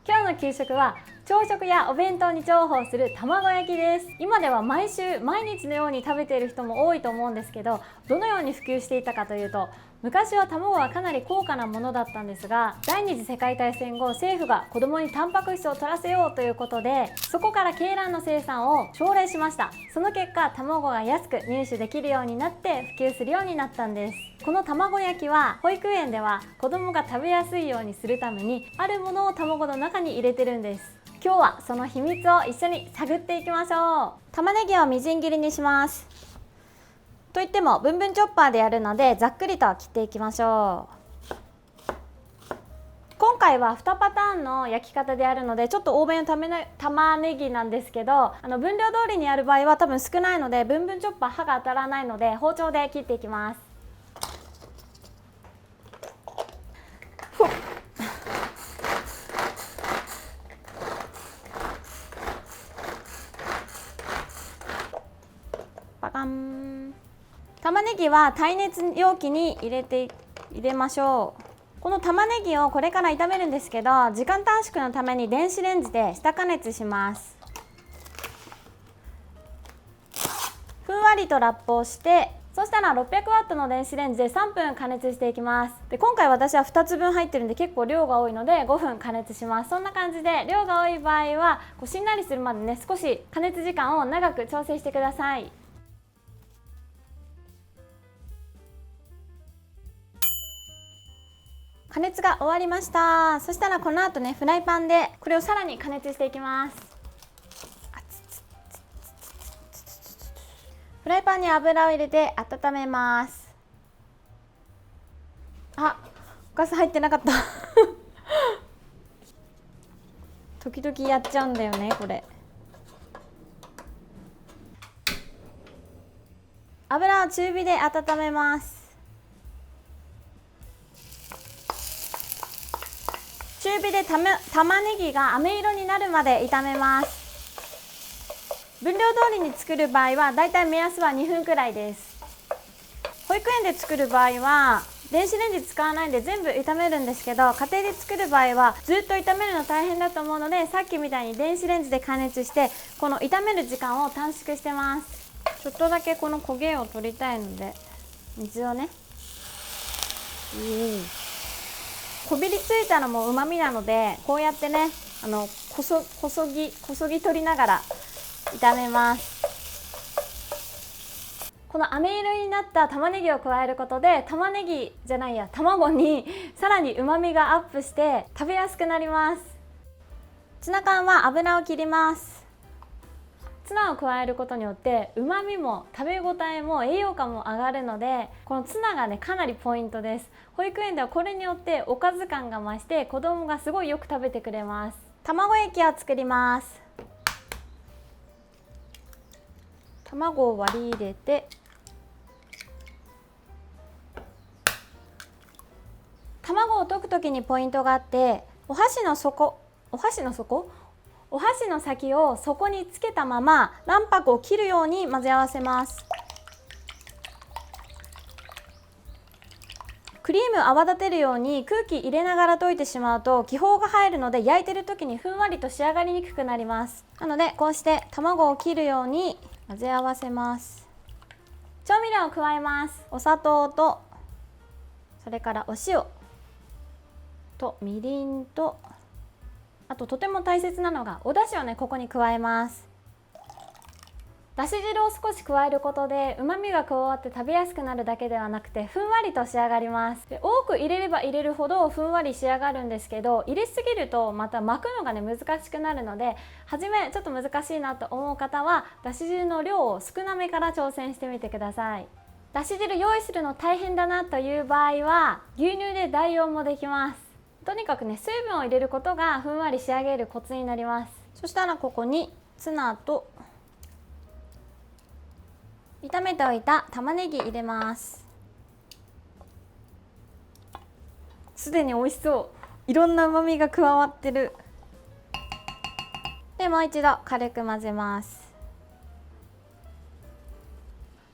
今日の給食は朝食やお弁当に重宝する卵焼きです。今では毎週毎日のように食べている人も多いと思うんですけど、どのように普及していたかというと、昔は卵はかなり高価なものだったんですが、第二次世界大戦後、政府が子供にタンパク質を取らせようということで、そこから鶏卵の生産を奨励しました。その結果、卵が安く入手できるようになって普及するようになったんです。この卵焼きは保育園では子供が食べやすいようにするために、あるものを卵の中に入れてるんです。今日はその秘密を一緒に探っていきましょう。玉ねぎをみじん切りにします。といってもブンブンチョッパーでやるので、ざっくりと切っていきましょう。今回は2パターンの焼き方でやるので、ちょっと多めの玉ねぎなんですけど、分量通りにやる場合は多分少ないので、ブンブンチョッパー刃が当たらないので包丁で切っていきます。パカン。玉ねぎは耐熱容器に入れましょう。この玉ねぎをこれから炒めるんですけど、時間短縮のために電子レンジで下加熱します。ふんわりとラップをして、そしたら600ワットの電子レンジで3分加熱していきます。で、今回私は2つ分入ってるんで結構量が多いので5分加熱します。そんな感じで量が多い場合はしんなりするまでね、少し加熱時間を長く調整してください。加熱が終わりました。そしたらこの後ね、フライパンでこれをさらに加熱していきます。フライパンに油を入れて温めます。あ、ガス入ってなかった時々やっちゃうんだよね、これ。油を中火で温めます。中火で玉ねぎが飴色になるまで炒めます。分量通りに作る場合はだいたい目安は2分くらいです。保育園で作る場合は電子レンジ使わないんで全部炒めるんですけど、家庭で作る場合はずっと炒めるの大変だと思うので、さっきみたいに電子レンジで加熱して、この炒める時間を短縮してます。ちょっとだけこの焦げを取りたいので水をね、こびりついたのもうまみなので、こうやってね、こそぎ取りながら炒めます。この飴色になった玉ねぎを加えることで、卵にさらにうまみがアップして食べやすくなります。ツナ缶は油を切ります。ツナを加えることによってうまみも食べ応えも栄養価も上がるので、このツナがね、かなりポイントです。保育園ではこれによっておかず感が増して、子供がすごいよく食べてくれます。卵液を作ります。卵を割り入れて、卵を溶くときにポイントがあって、お箸の先を底につけたまま卵白を切るように混ぜ合わせます。クリームを泡立てるように空気入れながら溶いてしまうと気泡が入るので、焼いてる時にふんわりと仕上がりにくくなります。なのでこうして卵を切るように混ぜ合わせます。調味料を加えます。お砂糖と、それからお塩とみりんと、あととても大切なのがお出汁をね、ここに加えます。だし汁を少し加えることでうまみが加わって食べやすくなるだけではなくて、ふんわりと仕上がります。で、多く入れれば入れるほどふんわり仕上がるんですけど、入れすぎるとまた巻くのがね、難しくなるので、初めちょっと難しいなと思う方はだし汁の量を少なめから挑戦してみてください。だし汁用意するの大変だなという場合は牛乳で代用もできます。とにかくね、水分を入れることがふんわり仕上げるコツになります。そしたらここにツナと炒めておいた玉ねぎ入れます。すでに美味しそう。いろんな旨味が加わってる。で、もう一度軽く混ぜます。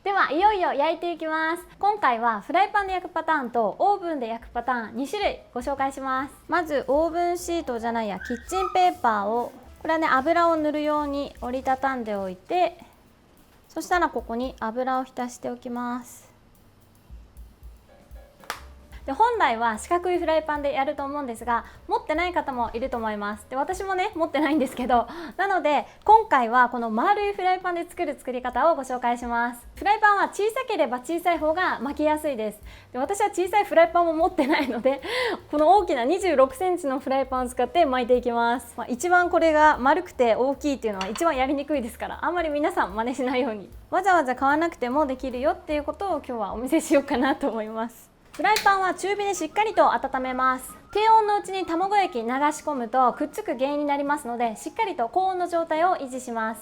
ではいよいよ焼いていきます。今回はフライパンで焼くパターンとオーブンで焼くパターン2種類ご紹介します。まずオーブンシートじゃないやキッチンペーパーを、これはね油を塗るように折りたたんでおいて、そしたらここに油を浸しておきます。で本来は四角いフライパンでやると思うんですが、持ってない方もいると思います。で私もね持ってないんですけど、なので今回はこの丸いフライパンで作る作り方をご紹介します。フライパンは小さければ小さい方が巻きやすいです。で私は小さいフライパンも持ってないので、この大きな26センチのフライパンを使って巻いていきます。一番これが丸くて大きいっていうのは一番やりにくいですから、あんまり皆さん真似しないように、わざわざ買わなくてもできるよっていうことを今日はお見せしようかなと思います。フライパンは中火でしっかりと温めます。低温のうちに卵液流し込むとくっつく原因になりますので、しっかりと高温の状態を維持します。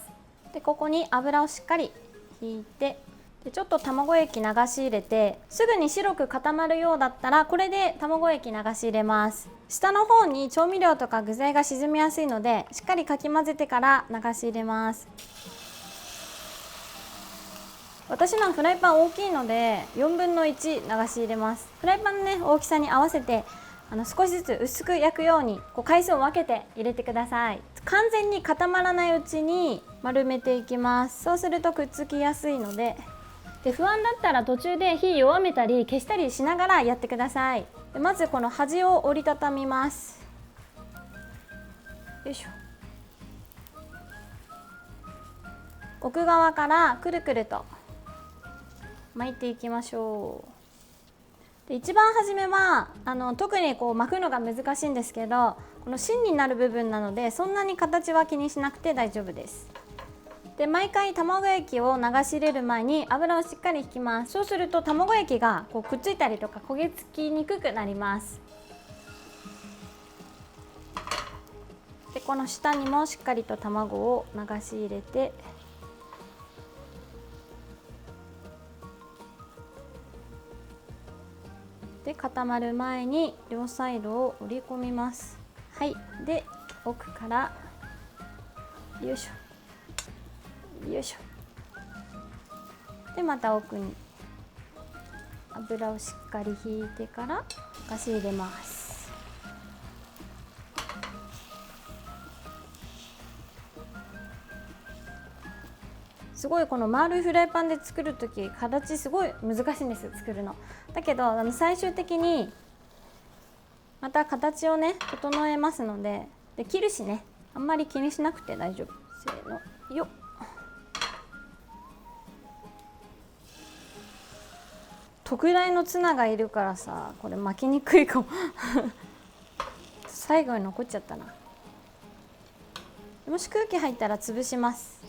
でここに油をしっかり引いて、でちょっと卵液流し入れて、すぐに白く固まるようだったらこれで卵液流し入れます。下の方に調味料とか具材が沈みやすいので、しっかりかき混ぜてから流し入れます。私のフライパン大きいので4分の1流し入れます。フライパンのね大きさに合わせて少しずつ薄く焼くように回数を分けて入れてください。完全に固まらないうちに丸めていきます。そうするとくっつきやすいので、不安だったら途中で火弱めたり消したりしながらやってください。まずこの端を折りたたみます。よいしょ。奥側からくるくると巻いていきましょう。で一番初めは特に巻くのが難しいんですけど、この芯になる部分なのでそんなに形は気にしなくて大丈夫です。で毎回卵液を流し入れる前に油をしっかり引きます。そうすると卵液がくっついたりとか焦げつきにくくなります。でこの下にもしっかりと卵を流し入れて、で固まる前に両サイドを折り込みます。はい、で奥からよいしょよいしょ。でまた奥に油をしっかり引いてから流し入れます。すごいこの丸いフライパンで作る時形すごい難しいんですよ、作るの。だけど最終的にまた形をね整えますので、切るしねあんまり気にしなくて大丈夫。せーのよっ。特大のツナがいるからさ、これ巻きにくいかも最後に残っちゃったな。もし空気入ったら潰します。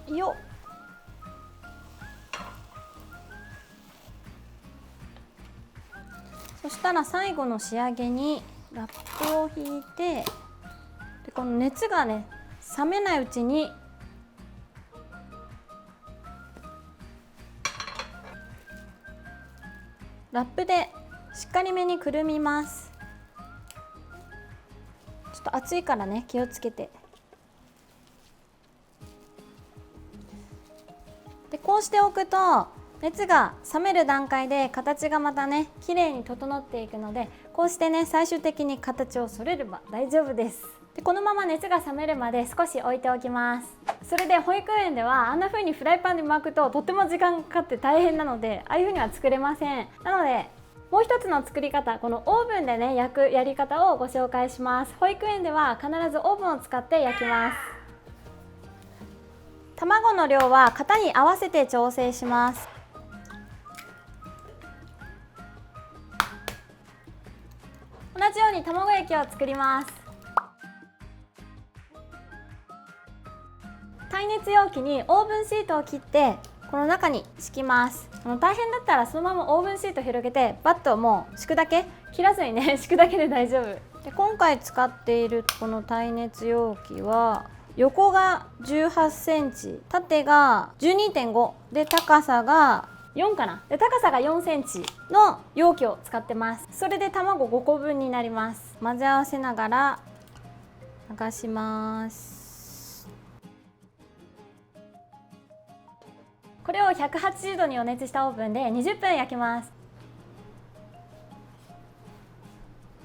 よっ。そしたら最後の仕上げにラップを引いて、でこの熱がね冷めないうちにラップでしっかりめにくるみます。ちょっと熱いからね気をつけて。でこうしておくと熱が冷める段階で形がまたね綺麗に整っていくので、こうしてね最終的に形をそれれば大丈夫です。でこのまま熱が冷めるまで少し置いておきます。それで保育園ではあんな風にフライパンで巻くととっても時間かかって大変なので、ああいう風には作れません。なのでもう一つの作り方、このオーブンでね焼くやり方をご紹介します。保育園では必ずオーブンを使って焼きます。卵の量は型に合わせて調整します。同じように卵液を作ります。耐熱容器にオーブンシートを切ってこの中に敷きます。大変だったらそのままオーブンシート広げてバットをもう敷くだけ、切らずにね敷くだけで大丈夫で、今回使っているこの耐熱容器は横が18センチ、縦が 12.5 で高さが4かなで、高さが4センチの容器を使ってます。それで卵5個分になります。混ぜ合わせながら流します。これを180度に予熱したオーブンで20分焼きます。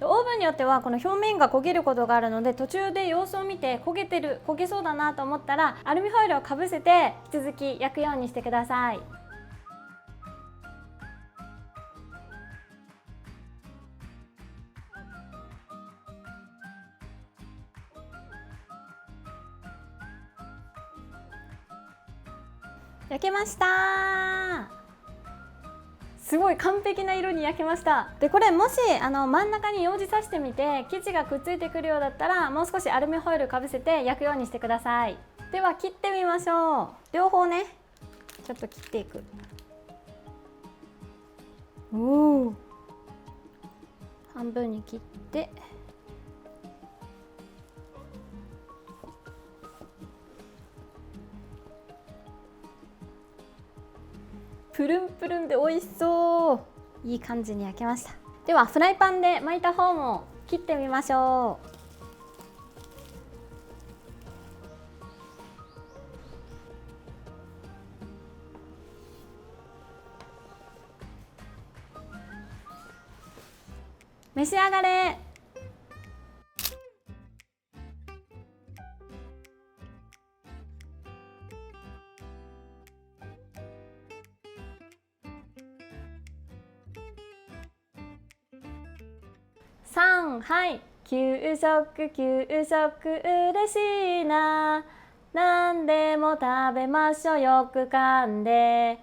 オーブンによってはこの表面が焦げることがあるので、途中で様子を見て焦げそうだなと思ったらアルミホイルをかぶせて引き続き焼くようにしてください。焼けました。すごい完璧な色に焼けました。でこれもし真ん中にようじ刺してみて生地がくっついてくるようだったら、もう少しアルミホイルかぶせて焼くようにしてください。では切ってみましょう。両方ねちょっと切っていく。おお、半分に切って、プルンプルンで美味しそう。いい感じに焼けました。ではフライパンで巻いた方も切ってみましょう。召し上がれ。3、はい。給食嬉しいな。何でも食べましょう、よく噛んで。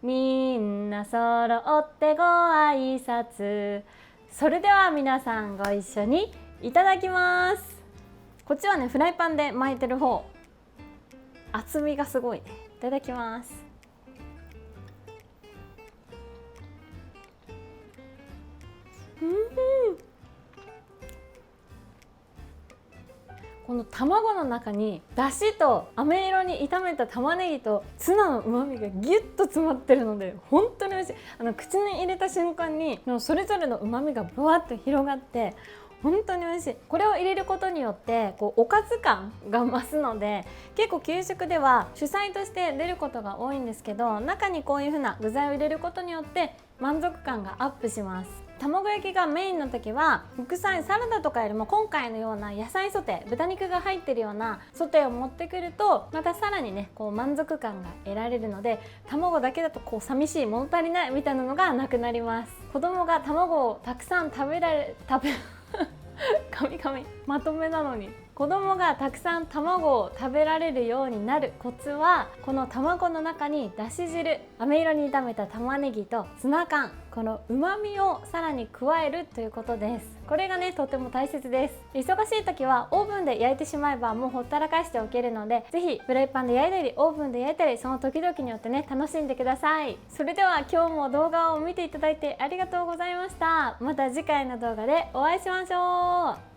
みんな揃ってご挨拶。それでは皆さんご一緒にいただきます。こっちはねフライパンで巻いてる方、厚みがすごいね。いただきます。この卵の中にだしと飴色に炒めた玉ねぎとツナの旨味がギュッと詰まってるので本当に美味しい。口に入れた瞬間にそれぞれの旨味がブワッと広がって本当に美味しい。これを入れることによっておかず感が増すので、結構給食では主菜として出ることが多いんですけど、中にこういう風な具材を入れることによって満足感がアップします。卵焼きがメインの時は副菜サラダとかよりも今回のような野菜ソテー、豚肉が入ってるようなソテーを持ってくるとまたさらにね満足感が得られるので、卵だけだと寂しい、物足りないみたいなのがなくなります。子供が卵をたくさん噛み噛みまとめなのに、子供がたくさん卵を食べられるようになるコツは、この卵の中にだし汁、飴色に炒めた玉ねぎとツナ缶、この旨味をさらに加えるということです。これがねとても大切です。忙しい時はオーブンで焼いてしまえばもうほったらかしておけるので、ぜひフライパンで焼いたりオーブンで焼いたり、その時々によってね楽しんでください。それでは今日も動画を見ていただいてありがとうございました。また次回の動画でお会いしましょう。